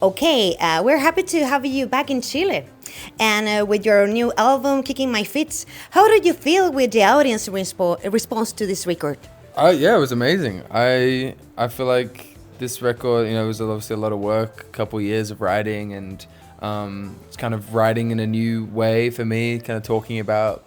Okay, we're happy to have you back in Chile. And with your new album, Kicking My Feet, how did you feel with the audience response to this record? Yeah, it was amazing. I feel like this record, it was obviously a lot of work, a couple years of writing, and it's kind of writing in a new way for me, kind of talking about,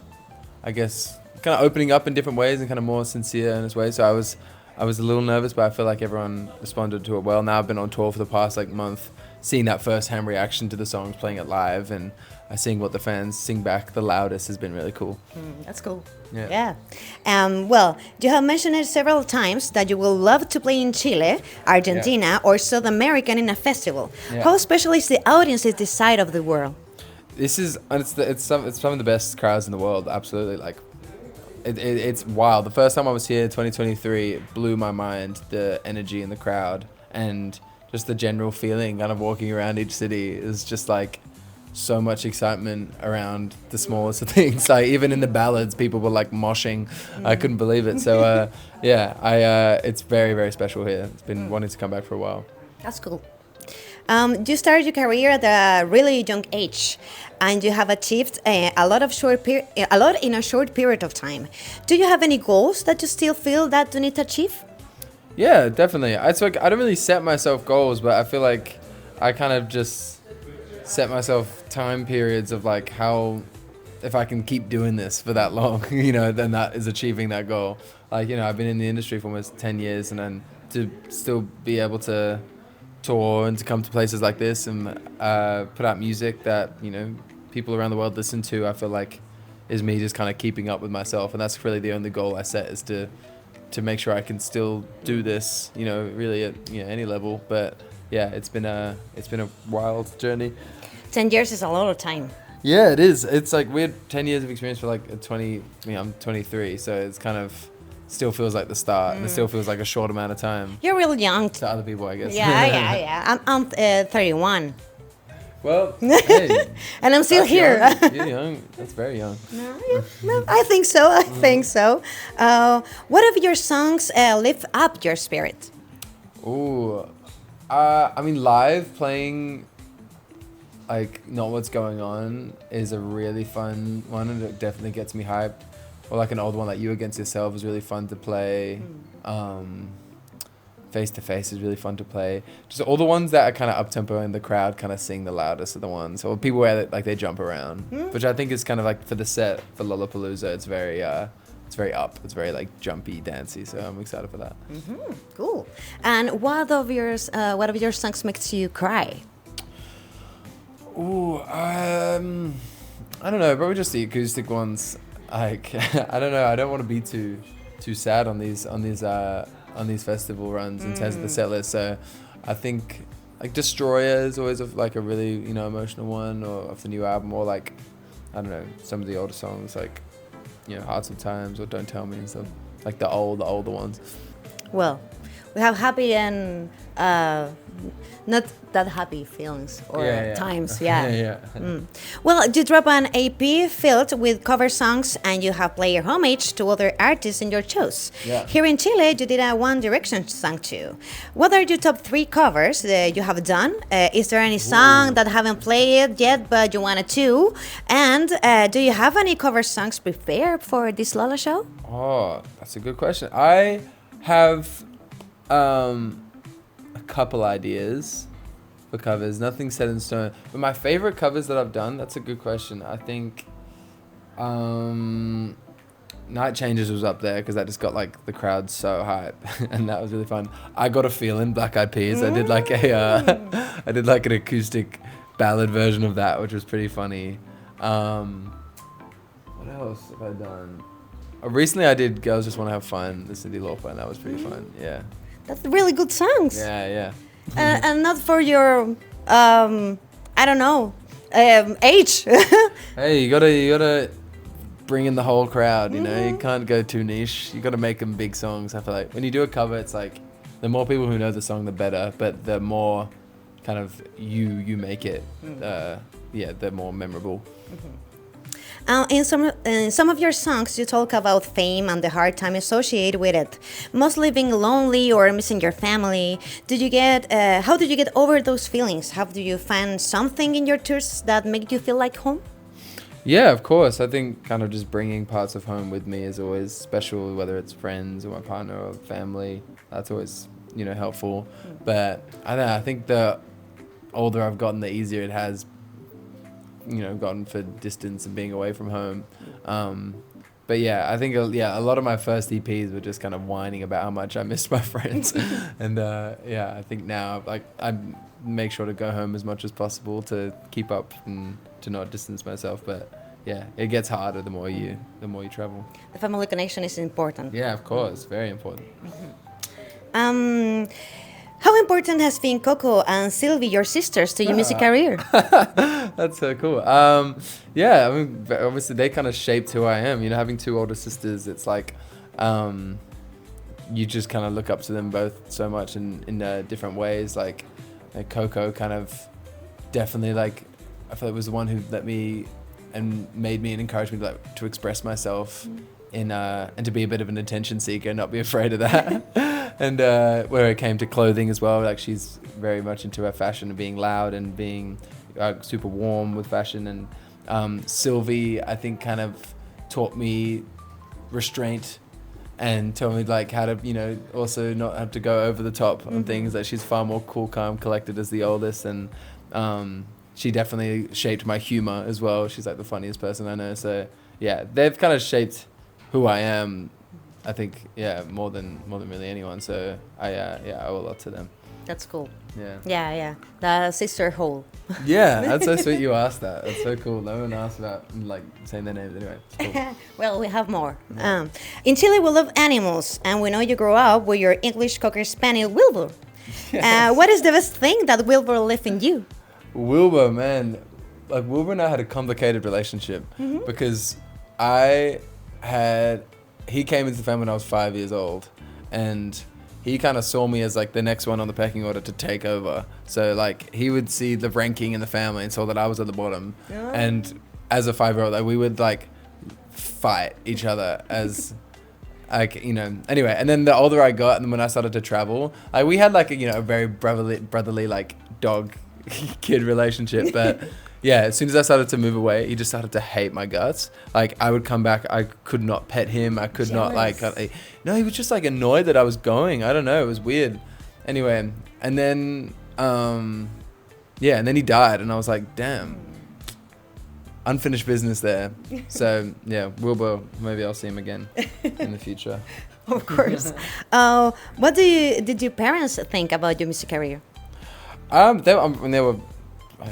I guess, kind of opening up in different ways and kind of more sincere in this way. So I was a little nervous, but I feel like everyone responded to it well. Now I've been on tour for the past month, seeing that first-hand reaction to the songs, playing it live, and seeing what the fans sing back the loudest has been really cool. That's cool. Yeah. Well, you have mentioned it several times that you will love to play in Chile, Argentina, or South America in a festival. Yeah. How special is the audience at this side of the world? It's some of the best crowds in the world. Absolutely, it's wild. The first time I was here, 2023, it blew my mind. The energy in the crowd and just the general feeling, kind of walking around each city, is just so much excitement around the smallest of things. Even in the ballads, people were moshing. I couldn't believe it. So it's very, very special here. It's been wanting to come back for a while. That's cool. You started your career at a really young age, and you have achieved a lot in a short period of time. Do you have any goals that you still feel that you need to achieve? Yeah, definitely. I don't really set myself goals, but I feel like I kind of just set myself time periods of how, if I can keep doing this for that long, then that is achieving that goal. I've been in the industry for almost 10 years, and then to still be able to tour and to come to places like this and put out music that people around the world listen to, I feel like is me just kind of keeping up with myself. And that's really the only goal I set, is to make sure I can still do this, really at any level. But yeah, it's been a wild journey. 10 years is a lot of time. Yeah, it is. It's we had 10 years of experience for I'm 23, so it's kind of still feels like the start, and it still feels like a short amount of time. You're really young. To other people, I guess. Yeah. I'm 31. Well, hey, and I'm still here. Young. You're young. That's very young. No, I think so. I think so. What of your songs lift up your spirit? Ooh, live playing, Not What's Going On is a really fun one, and it definitely gets me hyped. Or an old one like You Against Yourself is really fun to play. Face to Face is really fun to play. Just all the ones that are kind of up-tempo and the crowd kind of sing the loudest are the ones. Or people where they jump around, which I think is kind of for the set for Lollapalooza. It's very up. It's very jumpy, dancey. So I'm excited for that. Cool. And what of your songs makes you cry? Ooh, I don't know. Probably just the acoustic ones. I don't know. I don't want to be too sad on these festival runs in terms of the set list. So I think Destroyer is always a really emotional one, or of the new album, or I don't know, some of the older songs Hearts of Times or Don't Tell Me and stuff, the older ones. Well, we have happy and not that happy feelings or times. Well, you drop an EP filled with cover songs, and you have played homage to other artists in your shows. Here in Chile, you did a One Direction song too. What are your top 3 covers that you have done? Is there any song that haven't played yet but you wanted to? And do you have any cover songs prepared for this Lolla show? Oh, that's a good question. I have a couple ideas for covers, nothing set in stone. But my favorite covers that I've done, that's a good question. I think Night Changes was up there because that just got the crowd so hype, and that was really fun. I Got a Feeling, Black Eyed Peas. I did I did an acoustic ballad version of that, which was pretty funny. What else have I done? Recently I did Girls Just Want to Have Fun, the Cyndi Lauper, and that was pretty fun. Yeah. That's really good songs. Yeah. And not for your, I don't know, age. Hey, you gotta bring in the whole crowd. You can't go too niche. You gotta make them big songs. I feel like when you do a cover, it's the more people who know the song, the better. But the more kind of you make it, the more memorable. In some of your songs, you talk about fame and the hard time associated with it, mostly being lonely or missing your family. How did you get over those feelings? How do you find something in your tours that make you feel like home? Yeah, of course. I think kind of just bringing parts of home with me is always special, whether it's friends or my partner or family. That's always, helpful. But I think the older I've gotten, the easier it has, gotten for distance and being away from home. But yeah, I think, a lot of my first EPs were just kind of whining about how much I missed my friends. And I think now, I make sure to go home as much as possible to keep up and to not distance myself. But yeah, it gets harder the more you travel. The family connection is important. Yeah, of course, very important. How important has been Coco and Sylvie, your sisters, to your music career? That's so cool. Obviously they kind of shaped who I am. Having two older sisters, it's like you just kind of look up to them both so much in different ways. Like Coco kind of definitely I feel it was the one who let me and made me and encouraged me to express myself and to be a bit of an attention seeker and not be afraid of that. And where it came to clothing as well, she's very much into her fashion and being loud and being super warm with fashion. And Sylvie, I think, kind of taught me restraint and told me how to, also not have to go over the top on things. That she's far more cool, calm, collected as the oldest. And she definitely shaped my humor as well. She's the funniest person I know. So yeah, they've kind of shaped who I am, I think, more than really anyone. So I owe a lot to them. That's cool. Yeah. Yeah. The sister hole. Yeah, that's so sweet you asked that. That's so cool. No one asked about saying their names anyway. Cool. Well, we have more. Yeah. In Chile, we love animals, and we know you grew up with your English Cocker Spaniel, Wilbur. Yes. What is the best thing that Wilbur left in you? Wilbur, man. Wilbur and I had a complicated relationship because he came into the family when I was 5 years old, and he kind of saw me as the next one on the pecking order to take over. So he would see the ranking in the family and saw that I was at the bottom. Oh. And as a 5-year-old, we would fight each other as anyway. And then the older I got, and when I started to travel, we had a very brotherly dog kid relationship. But yeah, as soon as I started to move away, he just started to hate my guts. I would come back, I could not pet him. I could Jealous. Not no, he was just annoyed that I was going. I don't know. It was weird. Anyway, and then, and then he died, and I was like, damn, unfinished business there. So yeah, Wilbur, maybe I'll see him again in the future. Of course. What did your parents think about your music career? They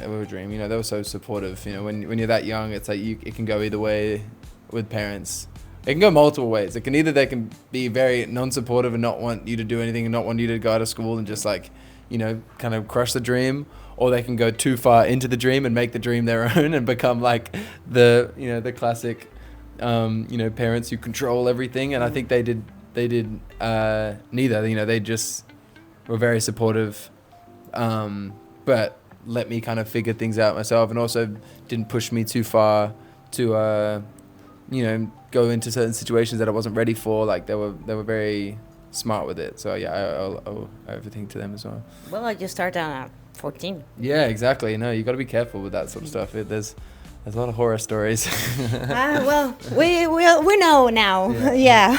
were a dream. They were so supportive. When you're that young, it's it can go either way with parents. It can go multiple ways. They can be very non-supportive and not want you to do anything and not want you to go out of school and just kind of crush the dream, or they can go too far into the dream and make the dream their own and become the classic parents who control everything. And I think they did neither. They just were very supportive, but let me kind of figure things out myself, and also didn't push me too far to go into certain situations that I wasn't ready for. They were very smart with it. So yeah, I owe everything to them as well. Well, you start at 14. Yeah, exactly. No, you got to be careful with that sort of stuff. There's a lot of horror stories. Well, we know now. Yeah.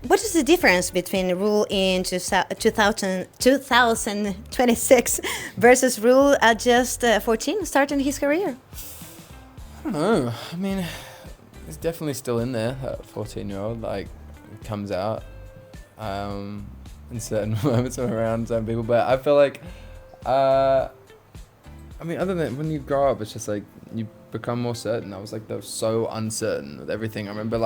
What is the difference between Ruel in 2026 versus Ruel at just 14, starting his career? I don't know. I mean, it's definitely still in there. That 14-year-old it comes out in certain moments around certain people, but I feel other than when you grow up, it's just you become more certain. I was so uncertain with everything. I remember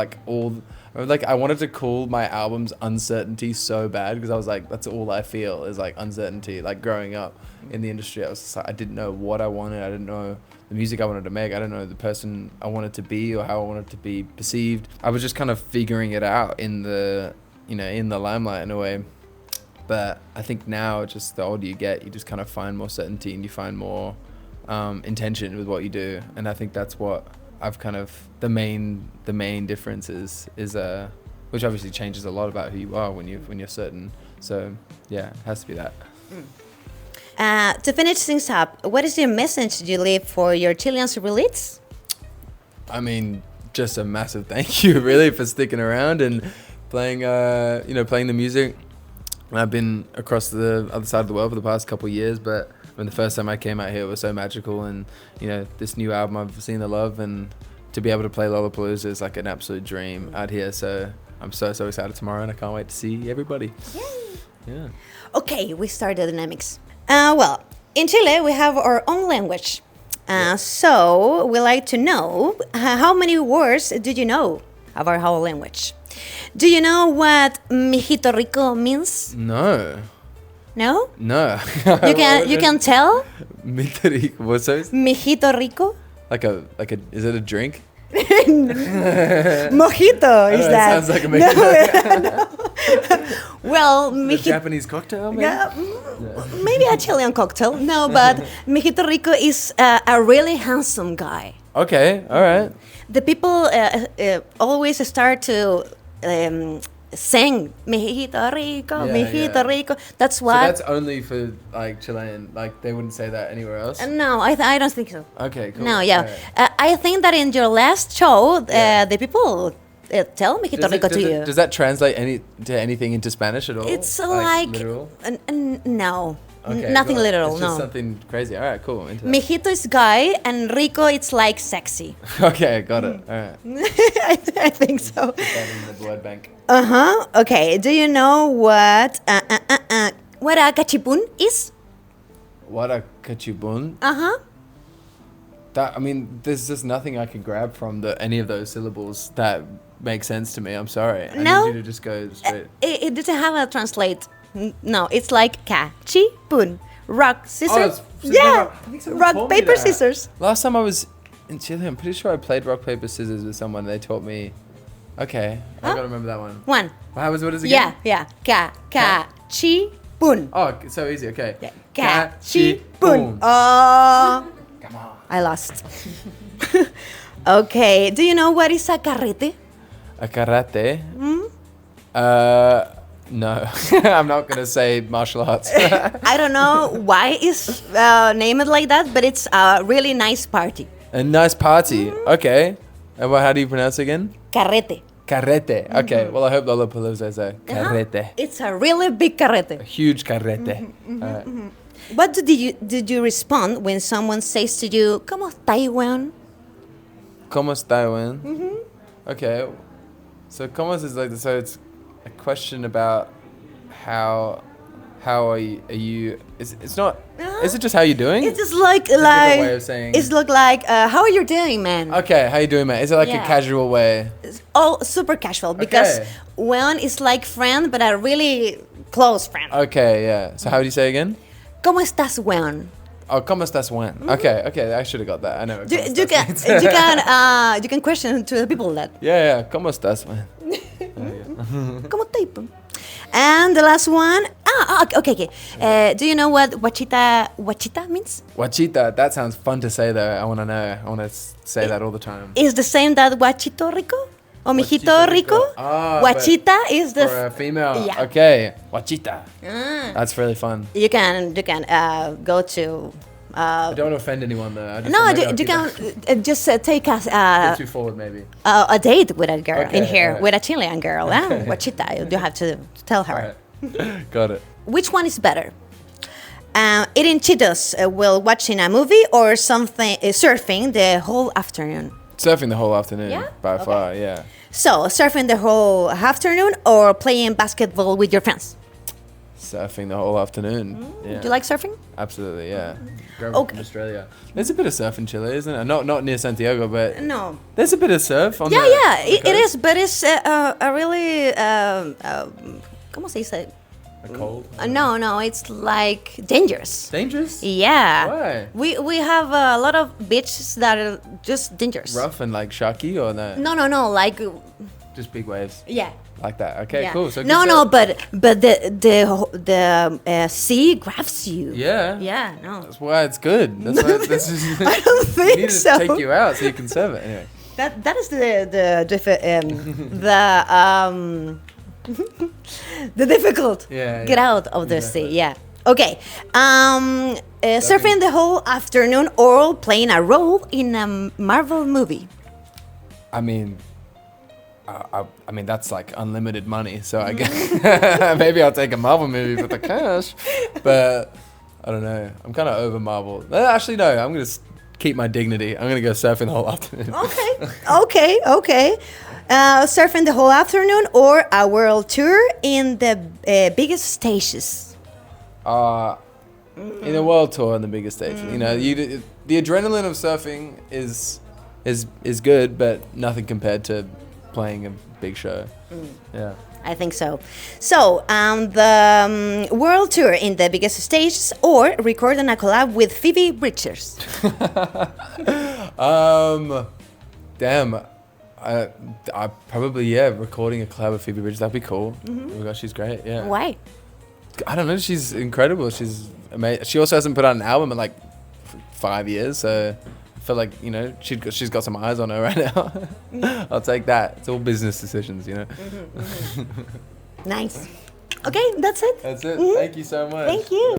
I wanted to call my albums Uncertainty so bad, because I was that's all I feel is uncertainty. Growing up in the industry, I was I didn't know what I wanted. I didn't know the music I wanted to make. I didn't know the person I wanted to be or how I wanted to be perceived. I was just kind of figuring it out in the limelight in a way. But I think now, just the older you get, you just kind of find more certainty and you find more intention with what you do. And I think that's what I've kind of the main difference is which obviously changes a lot about who you are when you're certain. So yeah, it has to be that. To finish things up, what is your message you leave for your Chilean relites? I mean, just a massive thank you, really, for sticking around and playing the music. I've been across the other side of the world for the past couple of years, but when the first time I came out here, it was so magical. And this new album, I've seen the love, and to be able to play Lollapalooza is like an absolute dream out here. So I'm so excited tomorrow, and I can't wait to see everybody. Yay. Yeah. Okay, we start the dynamics. Well, in Chile, we have our own language. So we like to know how many words do you know of our whole language? Do you know what mijito rico means? No. No? No. You can tell? Mijito rico. What's that? Mijito rico? Like a is it a drink? Mojito is that? It sounds like a mojito. No. Well, a Japanese cocktail, maybe? Yeah, maybe a Chilean cocktail. No, but Mijito Rico is a really handsome guy. Okay, all right. The people always start to sing Mijito Rico, Mijito Rico. That's what. So that's only for like Chilean. Like they wouldn't say that anywhere else. No, I don't think so. Okay, cool. No, yeah. Right. I think that in your last show, the people tell Mijito Rico to you. Does that translate to anything into Spanish at all? It's like literal? No. Okay, Nothing cool. literal, it's just no. something crazy. All right, cool. Into that. Mijito is guy and Rico it's like sexy. Okay, got it. All right. I think so. Put that in the blood bank. Okay, do you know what a cachipún is? What a cachibun? That, I mean, there's just nothing I can grab from any of those syllables that make sense to me. I'm sorry. I need you to just go straight. It doesn't have a translate. No, it's like cachipún. Rock, scissors. Rock, paper, scissors. Last time I was in Chile, I'm pretty sure I played rock, paper, scissors with someone. They taught me. Okay, I gotta remember that one. What is it again? Yeah. Cachipún. Oh, so easy. Okay. Yeah. Cachipún. Oh. Come on. I lost. Okay. Do you know what is a carrete? A karate? No. I'm not gonna say martial arts. I don't know why it's named like that, but it's a really nice party. A nice party. Okay. And how do you pronounce it again? Carrete. Carrete. Okay. Well, I hope Lollapalooza is a carrete. It's a really big carrete. A huge carrete. All right. What did you respond when someone says to you, "¿Cómo estás, weón?" ¿Cómo está, weón? Okay. So, ¿cómo is like so? It's a question about how are you? It's not. Is it just how you doing? It's just like a different way of saying. It's like how are you doing, man? Okay, how you doing, man? Is it like a casual way? It's all super casual because weón is like friend, but a really close friend. Okay, yeah. So how do you say again? ¿Cómo estás, weón? Oh, ¿cómo estás, weón? Okay, I should have got that. I know. You can question to the people that. Yeah. ¿Cómo estás, weón? ¿Cómo estás? And the last one. Okay. Do you know what huachita means? Huachita. That sounds fun to say though. I want to know. I want to say that all the time. Is the same that huachito rico? Or mijito rico? Huachita is the for a female. Yeah. Okay. Huachita. That's really fun. You can go to. I don't want to offend anyone though. You can just take too forward maybe. A date with a girl in here, right. with a Chilean girl. Huachita. You have to tell her. Right. Got it. Which one is better? Eating Cheetos while watching a movie or something surfing the whole afternoon? Surfing the whole afternoon, by Okay. far, yeah. So, surfing the whole afternoon or playing basketball with your friends? Surfing the whole afternoon. Yeah. Do you like surfing? Absolutely, yeah. Growing up in Australia. There's a bit of surf in Chile, isn't it? Not near Santiago, but No. there's a bit of surf on It is, but it's a really ¿cómo se dice? A cold? No, it's like dangerous. Dangerous? Yeah. Why? We have a lot of beaches that are just dangerous. Rough and like sharky or no? No, like Just big waves. Yeah. Like that. Okay, Yeah. cool. So No, but the sea grabs you. Yeah. Yeah, no. That's why it's good. That's why this is. I don't You think need to so. take you out so you can serve it. Anyway. That is the difficult. Yeah, Get yeah. out of the Exactly. sea. Yeah. Okay. Surfing the whole afternoon or playing a role in a Marvel movie. I mean, I mean that's like unlimited money. So I guess maybe I'll take a Marvel movie for the cash. But I don't know. I'm kind of over Marvel. Actually, no. I'm gonna keep my dignity. I'm gonna go surfing the whole afternoon. Okay. Surfing the whole afternoon or a world tour in the biggest stages. In a world tour on the biggest stage, you know, the adrenaline of surfing is good, but nothing compared to playing a big show. Yeah. I think so. So, the world tour in the biggest stages or recording a collab with Phoebe Bridgers. Damn. I probably recording a collab with Phoebe Bridgers. That'd be cool. Oh my gosh, she's great. Yeah. Why? I don't know. She's incredible. She's amazing. She also hasn't put out an album in like 5 years, so I feel like, you know, she's got some eyes on her right now. I'll take that. It's all business decisions, you know. Nice. Okay, that's it. That's it. Thank you so much. Thank you.